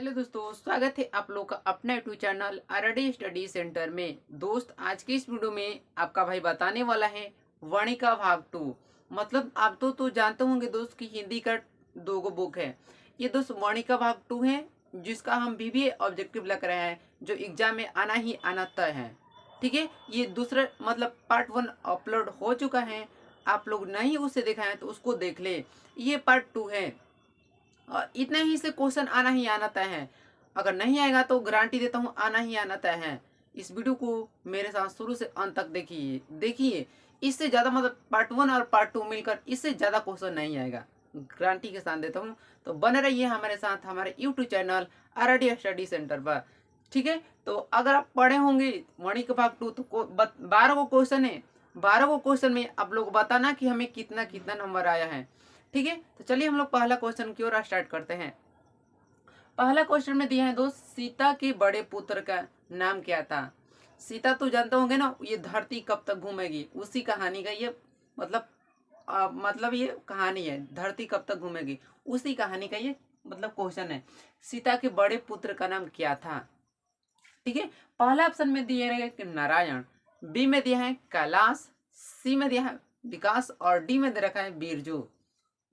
Hello दोस्तों, स्वागत है आप लोग का अपना YouTube channel RD study centre में। दोस्त, आज की इस वीडियो में आपका भाई बताने वाला है वाणी का भाग 2। मतलब आप तो जानते होंगे दोस्त कि हिंदी का दो गो बुक है। ये दोस्त वाणी का भाग 2 है, जिसका हम बीबीए ऑब्जेक्टिव लग रहे हैं, जो एग्जाम में आना ही आना तय है। ठीक है, ये दूसरा मतलब पार्ट 1 अपलोड हो चुका है। आप लोग नहीं उसे देखा है तो उसको देख ले। ये पार्ट 2 है और इतने ही से क्वेश्चन आना ही आना तय है। अगर नहीं आएगा तो गारंटी देता हूँ आना ही आना तय है। इस वीडियो को मेरे साथ शुरू से अंत तक देखिए देखिए। इससे ज़्यादा मतलब पार्ट 1 और पार्ट 2 मिलकर इससे ज़्यादा क्वेश्चन नहीं आएगा, गारंटी के साथ देता हूँ। तो बने रहिए हमारे साथ हमारे YouTube channel RD study centre पर। ठीक है, तो अगर आप पढ़े होंगे वाणी का भाग 2 तो 12 को क्वेश्चन है। 12 को क्वेश्चन में आप लोग बताना कि हमें कितना कितना नंबर आया है। ठीक है, तो चलिए हम लोग पहला क्वेश्चन की ओर स्टार्ट करते हैं। पहला क्वेश्चन में दिया है दोस्त, सीता के बड़े पुत्र का नाम क्या था। सीता तो जानते होंगे ना, ये धरती कब तक घूमेगी, उसी कहानी का ये मतलब मतलब ये कहानी है, धरती कब तक घूमेगी उसी कहानी का ये मतलब क्वेश्चन है। सीता के बड़े पुत्र का नाम क्या था। ठीक है, पहला ऑप्शन में दिया है कि नारायण, बी में दिया है कैलाश, सी में दिया है विकास और डी में दे रखा है बिरजू।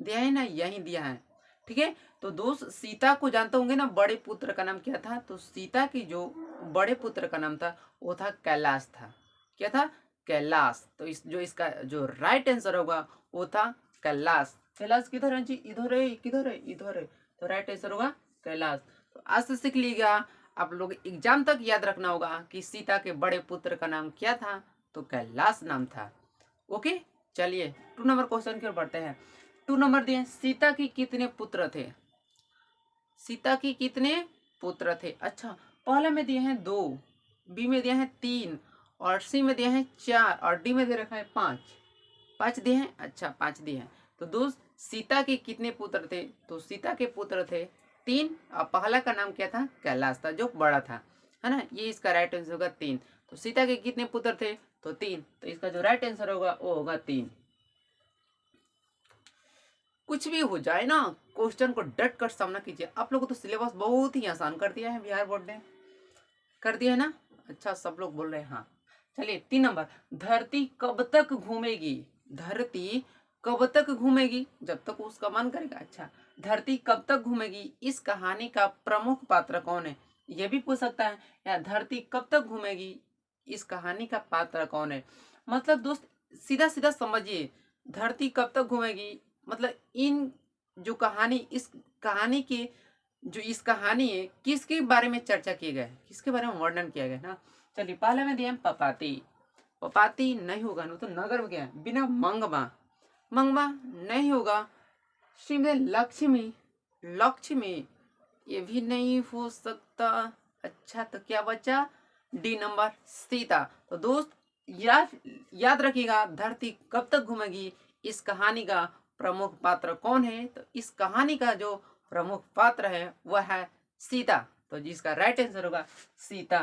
दिया है ना, यही दिया है। ठीक है, तो दोस्त सीता को जानते होंगे ना, बड़े पुत्र का नाम क्या था। तो सीता की जो बड़े पुत्र का नाम था वो था कैलाश था। क्या था? कैलाश। तो इसका जो राइट आंसर होगा वो था कैलाश। कैलाश किधर है जी? इधर है। किधर है? इधर है। तो राइट आंसर होगा कैलाश। तो आज से सीख लीजिएगा, आप लोग एग्जाम तक याद रखना होगा कि सीता के बड़े पुत्र का नाम क्या था। तो कैलाश नाम था। ओके, चलिए 2 नंबर क्वेश्चन की ओर बढ़ते हैं। 2 नंबर दिए, सीता की कितने पुत्र थे। सीता की कितने पुत्र थे। अच्छा, पहले में दिए हैं 2, बी में दिया है 3 और सी में दिया है 4 और डी में दे रखा है 5। 5 दिए हैं। अच्छा, 5 दिए हैं। तो दोस्त, सीता के कितने पुत्र थे। तो सीता के पुत्र थे 3 और पहला का नाम क्या था? कैलाश था, जो बड़ा था, है ना। ये इसका राइट आंसर होगा 3। तो सीता के कितने पुत्र थे? तो 3। तो इसका जो राइट आंसर होगा वो होगा 3। कुछ भी हो जाए ना, क्वेश्चन को डट कर सामना कीजिए। आप लोगों को तो सिलेबस बहुत ही आसान कर दिया है, बिहार बोर्ड ने कर दिया है ना। अच्छा, सब लोग बोल रहे हैं हाँ। चलिए 3 नंबर, धरती कब तक घूमेगी। धरती कब तक घूमेगी? जब तक उसका मन करेगा। अच्छा, धरती कब तक घूमेगी, इस कहानी का प्रमुख पात्र कौन है। यह भी पूछ सकता है, या धरती कब तक घूमेगी, इस कहानी का पात्र कौन है। मतलब दोस्त, सीधा सीधा समझिए, धरती कब तक घूमेगी मतलब इन जो कहानी इस कहानी के जो इस कहानी है किसके बारे में चर्चा किए गए, किसके बारे में वर्णन किया गया ना। चलिए पहले में दिया पपाती। पपाती नहीं होगा ना, तो नगर में क्या है? बिना मंगवा। मंगवा नहीं होगा। श्रीमती लक्ष्मी। लक्ष्मी ये भी नहीं हो सकता। अच्छा, तो क्या बचा? D number Sita. तो दोस्त, याद याद रखिएगा, धरती कब तक घूमेगी, इस कहानी का प्रमुख पात्र कौन है। तो इस कहानी का जो प्रमुख पात्र है वह है सीता। तो जिसका राइट आंसर होगा सीता।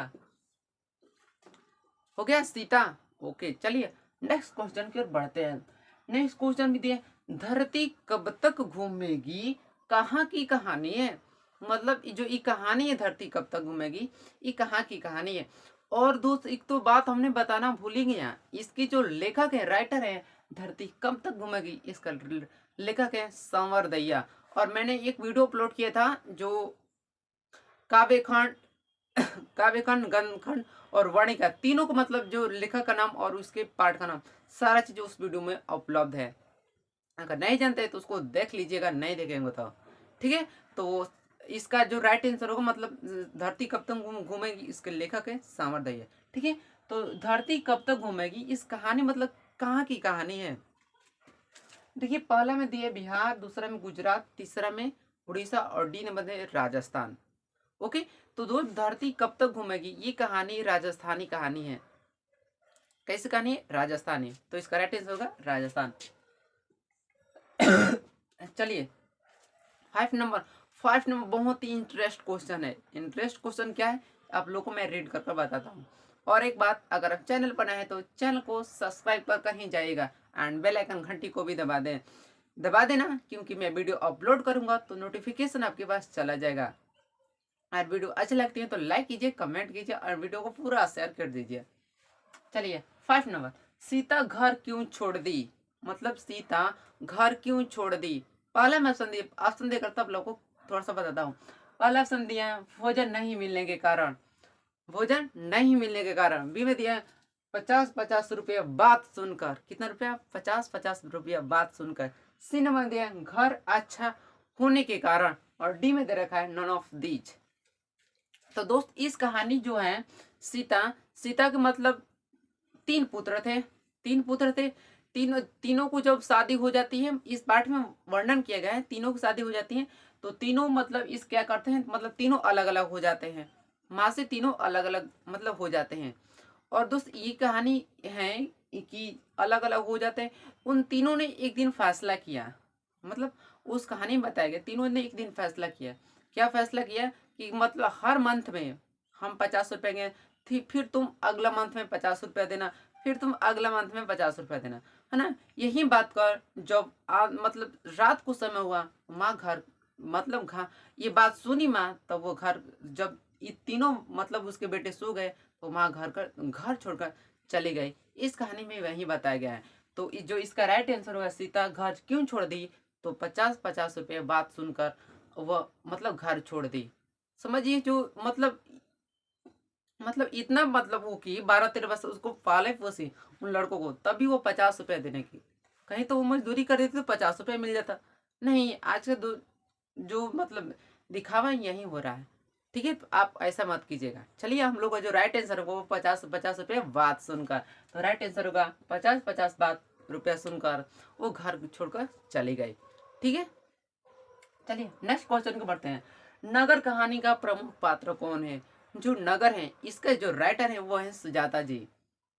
हो गया सीता। ओके, चलिए नेक्स्ट क्वेश्चन की ओर बढ़ते हैं। नेक्स्ट क्वेश्चन भी दिए, धरती कब तक घूमेगी कहाँ की कहानी है। मतलब जो ये कहानी है धरती कब तक घूमेगी, ये कहाँ की कहानी है। और दोस्त, एक तो बात हमने बताना भूल ही गया, इसकी जो लेखक है, राइटर है, धरती कब तक घूमेगी, इसका लेखक है संवर दहिया। और मैंने एक वीडियो अपलोड किया था जो काव्यखंड काव्यखंड, गंधखंड और वाणिका तीनों को मतलब जो लेखक का नाम और उसके पाठ का नाम सारा चीज उस वीडियो में उपलब्ध है। अगर नहीं जानते तो उसको देख लीजिएगा, नहीं देखेंगे तो। ठीक है, तो इसका जो राइट आंसर होगा मतलब धरती कब तक घूमेगी, इसके लेखक है सांवर दहिया। ठीक है, तो धरती कब तक घूमेगी इस कहानी मतलब कहाँ की कहानी है। देखिए, पहला में दिए बिहार, दूसरा में गुजरात, तीसरा में उड़ीसा और डी नंबर है राजस्थान। ओके, तो दोस्त, धरती कब तक घूमेगी ये कहानी राजस्थानी कहानी है। कैसी कहानी है? राजस्थानी। तो इसका राइट आंसर होगा राजस्थान। चलिए 5 नंबर बहुत ही इंटरेस्ट क्वेश्चन है। इंटरेस्ट क्वेश्चन क्या है आप लोगों को मैं रीड कर बताता हूँ। और एक बात, अगर आप चैनल पर नए हैं तो चैनल को सब्सक्राइब कर ही जाइएगा एंड बेल आइकन घंटी को भी दबा देना, क्योंकि मैं वीडियो अपलोड करूंगा तो नोटिफिकेशन आपके पास चला जाएगा। और वीडियो अच्छी लगती है तो लाइक कीजिए, कमेंट कीजिए और वीडियो को पूरा शेयर कर दीजिए। चलिए 5 नंबर, सीता घर क्यों छोड़ दी। मतलब सीता घर क्यों छोड़ दी। पहला मैं ऑप्शन देकर तब लोगों को थोड़ा सा बताता हूँ। पहला ऑप्शन दिया है भोजन नहीं मिलने के कारण। भोजन नहीं मिलने के कारण। बी में दिया है 50-50 रुपया बात सुनकर। कितना रुपया? 50-50 रुपया बात सुनकर। सी नंबर दिया है घर अच्छा होने के कारण। और डी में दे रखा है नॉन ऑफ दीज। तो दोस्त इस कहानी जो है, सीता सीता के मतलब तीन पुत्र थे। तीन पुत्र थे। तीनों तीनों को जब शादी हो जाती है, इस पाठ में वर्णन किया गया है, तीनों की शादी हो जाती है तो तीनों मतलब इस क्या करते हैं, मतलब तीनों अलग अलग हो जाते हैं। माँ से तीनों अलग अलग मतलब हो जाते हैं। और दोस्त ये कहानी है कि अलग अलग हो जाते हैं। उन तीनों ने एक दिन फैसला किया, मतलब उस कहानी में बताया गया तीनों ने एक दिन फैसला किया। क्या फैसला किया कि मतलब हर मंथ में हम 50 रुपए गए, फिर तुम अगला मंथ में 50 रुपया देना, फिर तुम अगला मंथ में 50 रुपया देना, है ना। यही बात कर जब मतलब रात को समय हुआ, माँ घर मतलब घर ये बात सुनी माँ, तब वो घर जब ये तीनों मतलब उसके बेटे सो गए तो माँ घर छोड़कर चली गई। इस कहानी में वही बताया गया है। तो जो इसका राइट आंसर होगा सीता घर क्यों छोड़ दी, तो 50-50 रुपये बात सुनकर वह मतलब घर छोड़ दी। समझिए जो मतलब इतना मतलब वो कि 12-13 वर्ष उसको पाले पोसे उन लड़कों को, तभी वो 50 रुपया देने की। कहीं तो वो मजदूरी कर देती तो 50 रुपया मिल जाता। नहीं, आज का जो मतलब दिखावा यही हो रहा है। ठीक है, तो आप ऐसा मत कीजिएगा। चलिए हम लोग का जो राइट आंसर होगा वो 50-50 रुपया बात सुनकर। तो राइट आंसर होगा 50-50 बात रुपया सुनकर वो घर छोड़कर चली गई। ठीक है, चलिए नेक्स्ट क्वेश्चन को बढ़ते हैं। नगर कहानी का प्रमुख पात्र कौन है। जो नगर है इसका जो राइटर है वो है सुजाता जी,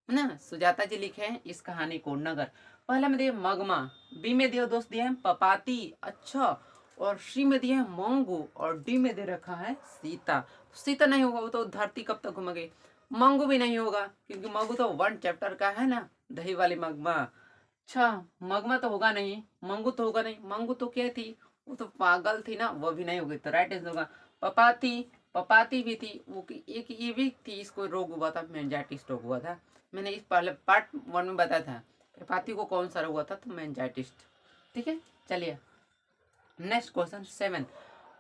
है ना। सुजाता जी लिखे हैं इस कहानी को नगर। पहला में दिया मगमा, बी में दिया दोस्त दिया है पपाती, अच्छा, और सी में दिया है मंगू, और डी में दे रखा है सीता। सीता नहीं होगा, वो तो धरती कब तक घूमेगी। मंगू भी नहीं होगा क्योंकि मंगू तो 1 चैप्टर का है ना, दही वाली मगमा। अच्छा, मगमा तो होगा नहीं, मंगू तो होगा नहीं। मंगू तो क्या थी, वो तो पागल थी ना, वो भी नहीं होगी। तो राइट आंसर होगा पपाती। पपाती भी थी वो एक ये भी थी, इसको रोग हुआ था, मेनिंजाइटिस रोग हुआ था। मैंने इस पहले पार्ट 1 में बताया था पपाती को कौन सा रोग हुआ था, तो मेनिंजाइटिस। ठीक है, चलिए नेक्स्ट क्वेश्चन 7।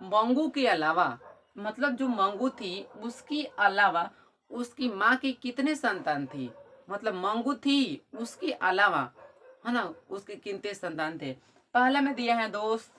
मंगू के अलावा, मतलब जो मंगू थी उसकी अलावा उसकी माँ की कितने संतान थी। मतलब मंगू थी उसके अलावा, है ना, उसके कितने संतान थे। पहला में दिया है दोस्त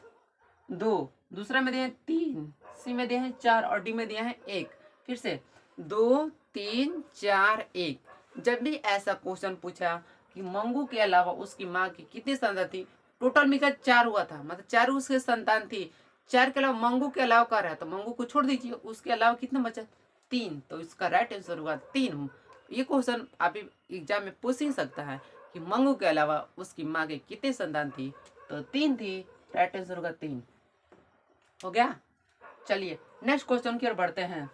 2, दूसरा में दिया है 3, सी में दिया है 4 और डी में दिया है 1। फिर से 2 3 4 1। जब भी ऐसा क्वेश्चन पूछा कि मंगू के अलावा उसकी माँ की कितनी संतान थी, टोटल मिलकर 4 हुआ था, मतलब 4 उसके संतान थी। 4 के अलावा मंगू के अलावा कर रहा है तो मंगू को छोड़ दीजिए, उसके अलावा कितना बचा, 3। तो इसका राइट आंसर होगा 3। ये क्वेश्चन आप एग्जाम में पूछ ही सकता है कि मंगू के अलावा उसकी माँ के कितने संतान थी, तो 3 थी। राइट आंसर होगा 3। हो गया। चलिए नेक्स्ट क्वेश्चन की ओर बढ़ते हैं।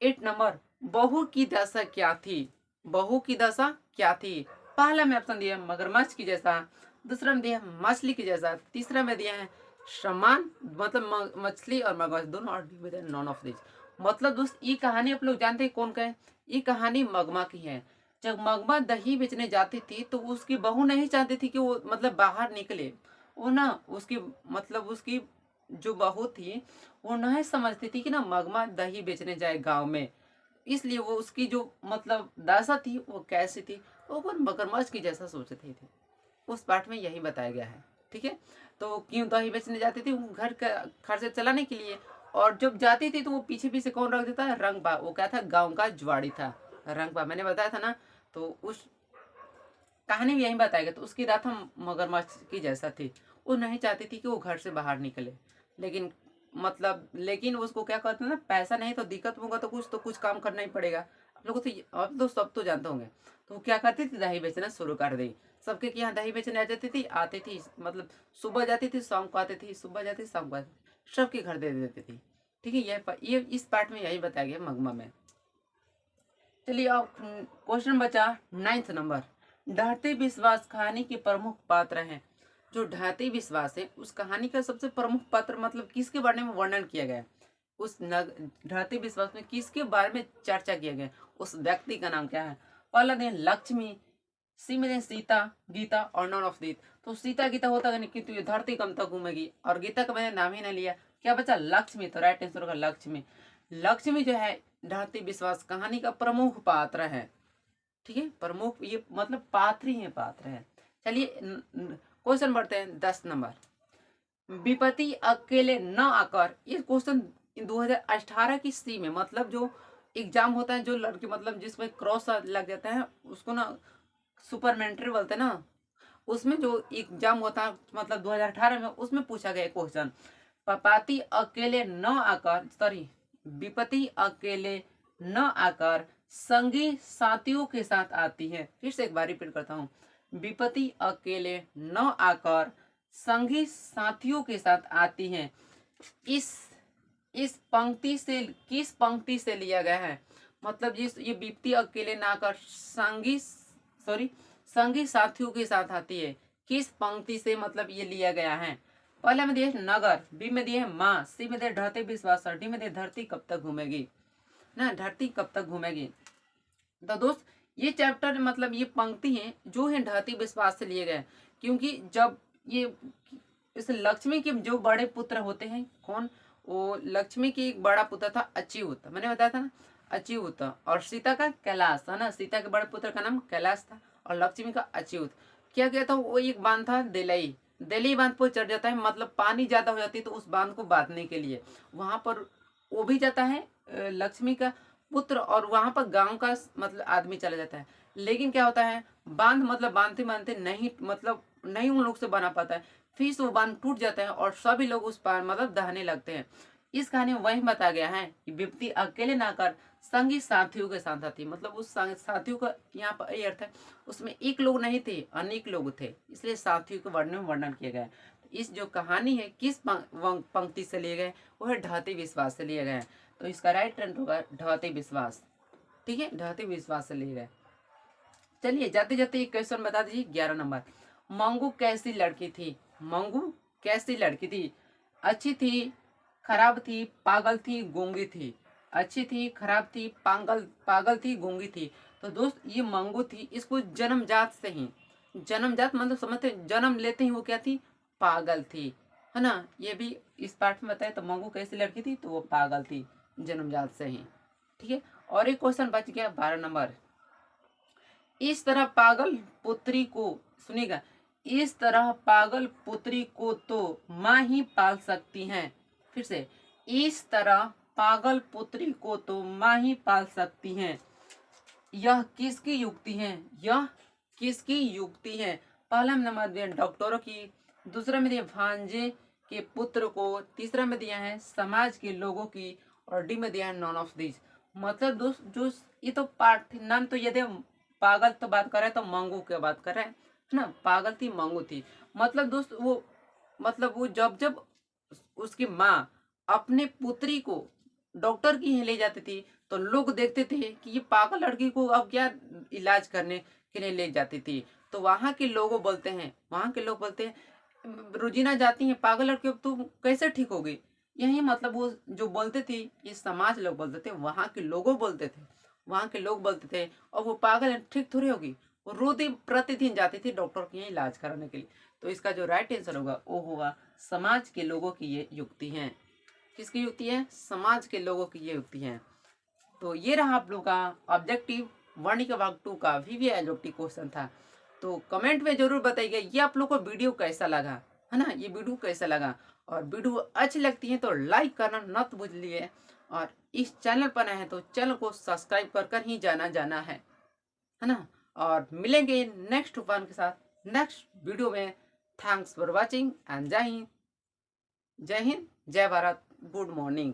8 नंबर, बहू की दशा क्या थी। बहू की दशा क्या थी। पहला में ऑप्शन दिया मगरमच्छ की जैसा, दूसरा में दिया मछली की जैसा, तीसरा में दिया है समान, मतलब मछली और मगरमच्छ दोनों, और नॉन ऑफ दिस। मतलब दोस्त ये कहानी आप लोग जानते हैं कौन का है। ये कहानी मगमा की है। जब मगमा दही बेचने जाती थी तो उसकी बहू नहीं चाहती थी कि वो मतलब बाहर निकले। वो ना उसकी मतलब उसकी जो बहू थी वो नहीं समझती थी कि ना मगमा दही बेचने जाए गांव में। इसलिए वो उसकी जो मतलब दशा थी वो कैसी थी, वो पर मगरमच्छ की जैसा सोचती थी। उस पाठ में यही बताया गया है। ठीक है, तो क्यों दही बेचने जाती थी, वो घर का खर्चे चलाने के लिए। और जब जाती थी तो वो पीछे पीछे कौन रख देता है, रंगबा। वो क्या था, गांव का जुआड़ी था रंगबा, मैंने बताया था ना। तो उस कहानी में यही बताया गया। तो उसकी रात हम मगरमच्छ की जैसा थी। वो नहीं चाहती थी कि वो घर से बाहर निकले, लेकिन लेकिन उसको क्या कहते हैं ना, पैसा नहीं तो दिक्कत होगा तो कुछ काम करना ही पड़ेगा। आप लोगों तो आप तो सब तो जानते होंगे। तो वो क्या करती थी, दही बेचना शुरू कर दी। सबके यहाँ दही बेचने आ जाती थी, आती थी, मतलब सुबह जाती थी शाम को आती थी, सुबह जाती थी शाम को आती थी, सबके घर दे देती थी। ठीक है, ये इस पार्ट में यही बताया गया मगमा में। चलिए अब क्वेश्चन बचा 9 नंबर। ढाते विश्वास कहानी के प्रमुख पात्र हैं। जो ढाते विश्वास है उस कहानी का सबसे प्रमुख पात्र मतलब किसके बारे में वर्णन किया गया है, उस ढाती विश्वास में किसके बारे में चर्चा किया गया, उस व्यक्ति का नाम क्या है। पहला दें लक्ष्मी, सी में दें सीता, गीता और नॉन ऑफ दीत। तो सीता गीता होता नहीं कि ये धरती कम तक घूमेगी, और गीता का मैंने नाम ही नहीं लिया, क्या बचा लक्ष्मी। तो राइट आंसर होगा लक्ष्मी। लक्ष्मी जो है ढाती विश्वास कहानी का प्रमुख पात्र है। ठीक है, प्रमुख ये मतलब पात्र ही है, पात्र है। चलिए क्वेश्चन बढ़ते हैं 10 नंबर। विपत्ति अकेले न आकर, ये क्वेश्चन 2018 की सी में, मतलब जो एग्जाम होता है जो लड़के मतलब जिसमें क्रॉस लग जाता है उसको ना सुपरमेंट्री बोलते हैं ना, उसमें जो एग्जाम होता है मतलब 2018 में, उसमें पूछा गया क्वेश्चन। पपाती अकेले न आकर, सॉरी विपत्ति अकेले न आकर संगी साथियों के साथ आती है। फिर से एक बार रिपीट करता हूँ, विपत्ति अकेले न आकर संगी साथियों के साथ आती है। इस पंक्ति से किस पंक्ति से लिया गया है, मतलब जिस ये विपत्ति अकेले न आकर संगी साथियों के साथ आती है, किस पंक्ति से मतलब ये लिया गया है। पहले में दिए नगर, बी में दिए माँ, सी में दिए ढाते विश्वास, डी में दिए धरती कब तक घूमेगी ना, धरती कब तक घूमेगी। तो दोस्त ये चैप्टर मतलब ये पंक्ति है जो है ढाती विश्वास से लिए गए, क्योंकि जब ये इस लक्ष्मी के जो बड़े पुत्र होते हैं कौन, वो लक्ष्मी की एक बड़ा पुत्र था अच्युत, मैंने बताया था ना अच्युत, और सीता का कैलाश है ना, सीता के बड़े पुत्र का नाम कैलाश था और लक्ष्मी का अच्युत। क्या किया था, वो एक बांध था दिलई, दिलई बांध पर चढ़ जाता है, मतलब पानी ज्यादा हो जाती है तो उस बांध को बांधने के लिए वहां पर वो भी जाता है लक्ष्मी का पुत्र, और वहां पर गांव का मतलब आदमी चला जाता है। लेकिन क्या होता है, बांध मतलब बांधते बांधते नहीं मतलब नहीं उन लोग से बना पाता है, फिर से वो बांध टूट जाता है और सभी लोग उस पार मतलब दहाने लगते हैं। इस कहानी में वही बताया गया है कि विपत्ति अकेले ना कर संगी साथियों के साथ आती, मतलब उस साथियों का यहाँ पर ये अर्थ है, उसमें एक लोग नहीं थे अनेक लोग थे, इसलिए साथियों के वर्णन किया गया है। इस जो कहानी है किस पंक्ति से लिए गए, वो है ढाती विश्वास से लिए गए। तो इसका राइट आंसर होगा ढाती विश्वास। ठीक है, ढाती विश्वास से लिए गए। चलिए जाते जाते एक क्वेश्चन बता दीजिए 11 नंबर। मंगू कैसी लड़की थी, मंगू कैसी लड़की थी, अच्छी थी, खराब थी, पागल थी, गूंगी थी। अच्छी थी, खराब थी, पागल थी, गूंगी थी। तो दोस्त ये मंगू थी, इसको जन्मजात से ही, जन्मजात मतलब समझते जन्म लेते ही वो क्या थी, पागल थी, है ना। ये भी इस पाठ में बताया। तो मंगू कैसी लड़की थी, तो वो पागल थी जन्मजात से ही। ठीक है, और एक क्वेश्चन बच गया 12 नंबर। इस तरह पागल पुत्री को, सुनिएगा, इस तरह पागल पुत्री को तो माँ ही पाल सकती हैं। फिर से, इस तरह पागल पुत्री को तो माँ ही पाल सकती हैं। यह किसकी युक्ति है, यह किसकी युक्ति है। पहला नंबर दिया डॉक्टरों की, दूसरा में दिया भांजे के पुत्र को, तीसरा में दिया है समाज के लोगों की, और डी में दिया है नॉन ऑफ दिस। मतलब दोस्त जो ये तो पाठ नाम तो यदि पागल तो बात कर रहे हैं तो मंगू की बात कर रहे हैं, है ना, पागल थी मंगू थी। मतलब दोस्त वो मतलब वो जब जब उसकी माँ अपने पुत्री को डॉक्टर की ही ले जाती थी तो लोग देखते थे कि ये पागल लड़की को अब क्या इलाज करने के लिए ले जाती थी। तो वहां के लोग बोलते हैं, वहां के लोग बोलते हैं रोजीना जाती है पागल लड़की, अब तुम कैसे ठीक होगी। यही मतलब वो जो बोलते थे ये समाज लोग बोलते थे, वहां के लोगों बोलते थे, वहां के लोग बोलते थे। और वो पागल है ठीक थोड़ी होगी, वो रोज प्रतिदिन जाती थी डॉक्टर के यहाँ इलाज कराने के लिए। तो इसका जो राइट आंसर होगा वो होगा समाज के लोगों की ये युक्ति है। किसकी युक्ति है, समाज के लोगों की ये युक्ति है। तो ये रहा आप लोग का ऑब्जेक्टिव वर्णिका भाग 2 का वीवीआई ऑब्जेक्टिव क्वेश्चन था। तो कमेंट में जरूर बताइएगा ये आप लोग को वीडियो कैसा लगा, है ना, ये वीडियो कैसा लगा। और वीडियो अच्छी लगती है तो लाइक करना मत भूलिए, और इस चैनल पर आए हैं तो चैनल को सब्सक्राइब कर ही जाना है ना। और मिलेंगे नेक्स्ट वन के साथ नेक्स्ट वीडियो में। थैंक्स फॉर वॉचिंग एंड जय हिंद, जय हिंद, जय भारत, गुड मॉर्निंग।